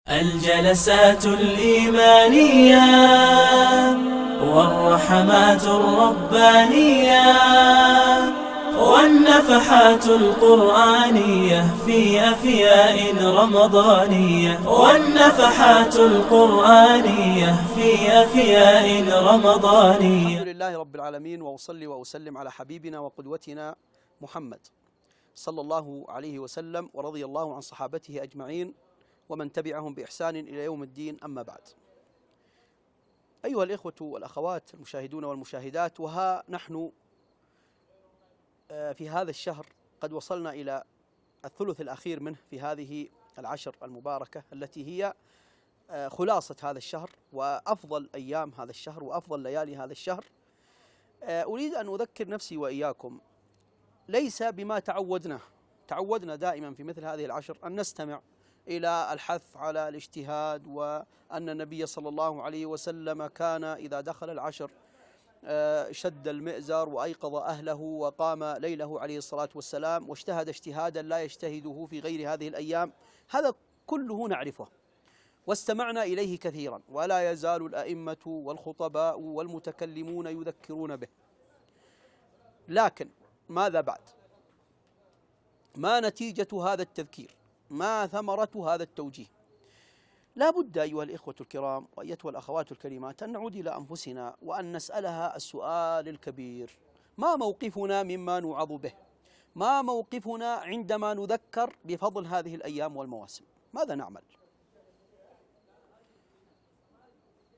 الجلسات الإيمانية والرحمات الربانية والنفحات القرآنية في أفياء رمضانية والنفحات القرآنية في أفياء رمضانية. الحمد لله رب العالمين، وأصلي وأسلم على حبيبنا وقدوتنا محمد صلى الله عليه وسلم، ورضي الله عن صحابته أجمعين ومن تبعهم بإحسان إلى يوم الدين. أما بعد، أيها الإخوة والأخوات المشاهدون والمشاهدات، وها نحن في هذا الشهر قد وصلنا إلى الثلث الأخير منه في هذه العشر المباركة التي هي خلاصة هذا الشهر وأفضل أيام هذا الشهر وأفضل ليالي هذا الشهر. أريد أن أذكر نفسي وإياكم ليس بما تعودنا دائما في مثل هذه العشر أن نستمع إلى الحث على الاجتهاد، وأن النبي صلى الله عليه وسلم كان إذا دخل العشر شد المئزر وأيقظ أهله وقام ليله عليه الصلاة والسلام واجتهد اجتهادا لا يجتهده في غير هذه الأيام. هذا كله نعرفه واستمعنا إليه كثيرا، ولا يزال الأئمة والخطباء والمتكلمون يذكرون به. لكن ماذا بعد؟ ما نتيجة هذا التذكير؟ ما ثمرة هذا التوجيه؟ لا بد أيها الإخوة الكرام وأيتها الأخوات الكريمات أن نعود إلى أنفسنا وأن نسألها السؤال الكبير: ما موقفنا مما نوعظ به؟ ما موقفنا عندما نذكر بفضل هذه الأيام والمواسم؟ ماذا نعمل؟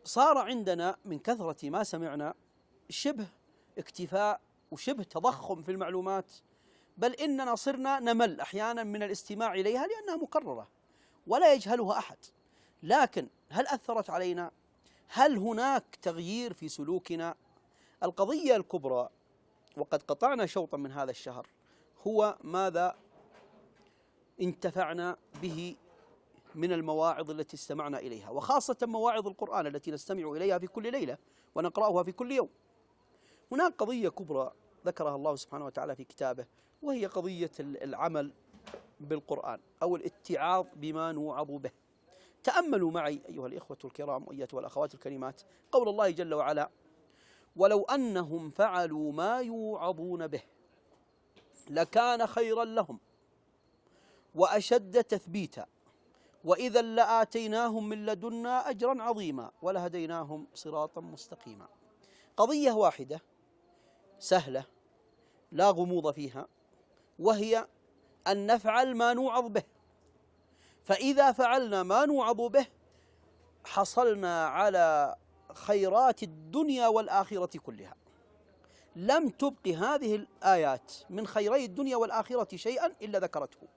صار عندنا من كثرة ما سمعنا شبه اكتفاء وشبه تضخم في المعلومات، بل إننا صرنا نمل أحيانا من الاستماع إليها لأنها مكررة ولا يجهلها أحد. لكن هل أثرت علينا؟ هل هناك تغيير في سلوكنا؟ القضية الكبرى، وقد قطعنا شوطا من هذا الشهر، هو ماذا انتفعنا به من المواعظ التي استمعنا إليها، وخاصة مواعظ القرآن التي نستمع إليها في كل ليلة ونقرأها في كل يوم. هناك قضية كبرى ذكرها الله سبحانه وتعالى في كتابه، وهي قضية العمل بالقرآن أو الاتعاظ بما نوعظ به. تأملوا معي أيها الإخوة الكرام وأيتها الأخوات الكريمات قول الله جل وعلا: ولو أنهم فعلوا ما يوعظون به لكان خيرا لهم وأشد تثبيتا وإذا لآتيناهم من لدنا أجرا عظيما ولهديناهم صراطا مستقيما. قضية واحدة سهلة لا غموض فيها، وهي أن نفعل ما نوعظ به. فإذا فعلنا ما نوعظ به حصلنا على خيرات الدنيا والآخرة كلها. لم تبق هذه الآيات من خيري الدنيا والآخرة شيئا إلا ذكرته.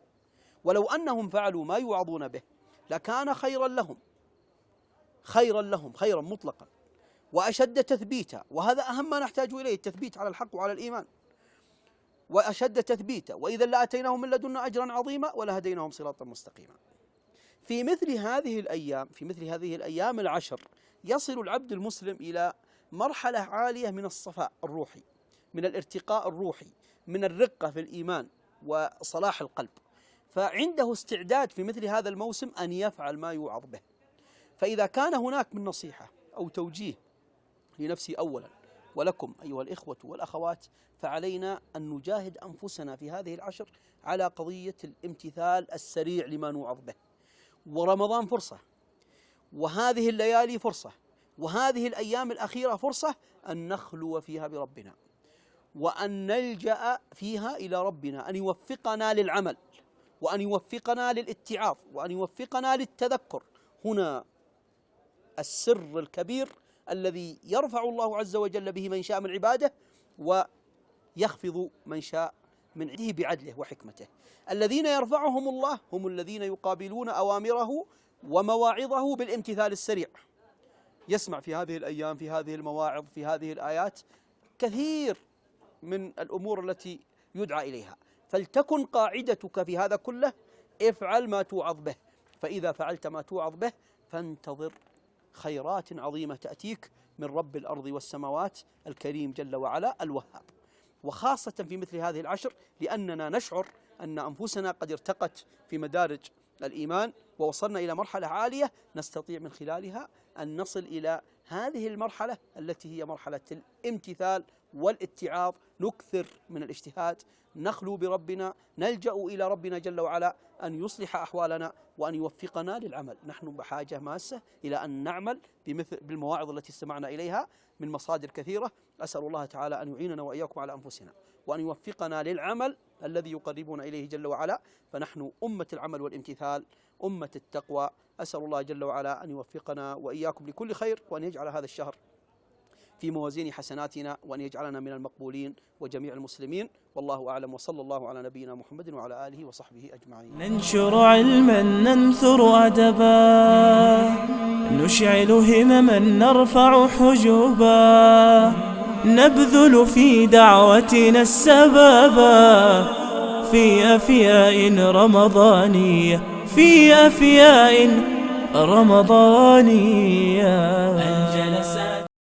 ولو أنهم فعلوا ما يوعظون به لكان خيرا لهم، خيرا مطلقا، وأشد تثبيتا، وهذا أهم ما نحتاج إليه، التثبيت على الحق وعلى الإيمان، وأشد تثبيتا وإذا لآتيناهم من لدنا أجرا عظيما ولهديناهم صراطا مستقيما. في مثل هذه الأيام العشر يصل العبد المسلم إلى مرحلة عالية من الصفاء الروحي، من الارتقاء الروحي، من الرقة في الإيمان وصلاح القلب، فعنده استعداد في مثل هذا الموسم أن يفعل ما يوعظ به. فإذا كان هناك من نصيحة أو توجيه لنفسي أولا ولكم أيها الإخوة والأخوات، فعلينا أن نجاهد أنفسنا في هذه العشر على قضية الامتثال السريع لما نوعظ به. ورمضان فرصة، وهذه الليالي فرصة، وهذه الأيام الأخيرة فرصة أن نخلو فيها بربنا، وأن نلجأ فيها إلى ربنا أن يوفقنا للعمل، وأن يوفقنا للاتعاظ، وأن يوفقنا للتذكر. هنا السر الكبير الذي يرفع الله عز وجل به من شاء من عباده ويخفض من شاء من عنده بعدله وحكمته. الذين يرفعهم الله هم الذين يقابلون أوامره ومواعظه بالامتثال السريع. يسمع في هذه الأيام، في هذه المواعظ، في هذه الآيات كثير من الأمور التي يدعى إليها، فلتكن قاعدتك في هذا كله: افعل ما توعظ به. فإذا فعلت ما توعظ به فانتظر خيرات عظيمة تأتيك من رب الأرض والسماوات الكريم جل وعلا الوهاب. وخاصة في مثل هذه العشر، لأننا نشعر أن أنفسنا قد ارتقت في مدارج الإيمان ووصلنا إلى مرحلة عالية نستطيع من خلالها أن نصل إلى هذه المرحلة التي هي مرحلة الامتثال والاتعاظ. نكثر من الاجتهاد، نخلو بربنا، نلجأ إلى ربنا جل وعلا أن يصلح أحوالنا وأن يوفقنا للعمل. نحن بحاجة ماسة إلى أن نعمل بالمواعظ التي استمعنا إليها من مصادر كثيرة. أسأل الله تعالى أن يعيننا وإياكم على أنفسنا وأن يوفقنا للعمل الذي يقربنا إليه جل وعلا، فنحن أمة العمل والامتثال، أمة التقوى. أسأل الله جل وعلا أن يوفقنا وإياكم لكل خير، وأن يجعل هذا الشهر في موازين حسناتنا، وأن يجعلنا من المقبولين وجميع المسلمين. والله أعلم، وصلى الله على نبينا محمد وعلى آله وصحبه أجمعين. ننشر علما، ننثر أدبا، نشعل همما، نرفع حجوبا، نبذل في دعوتنا السبابا، في أفياء رمضانية، في أفياء رمضانية.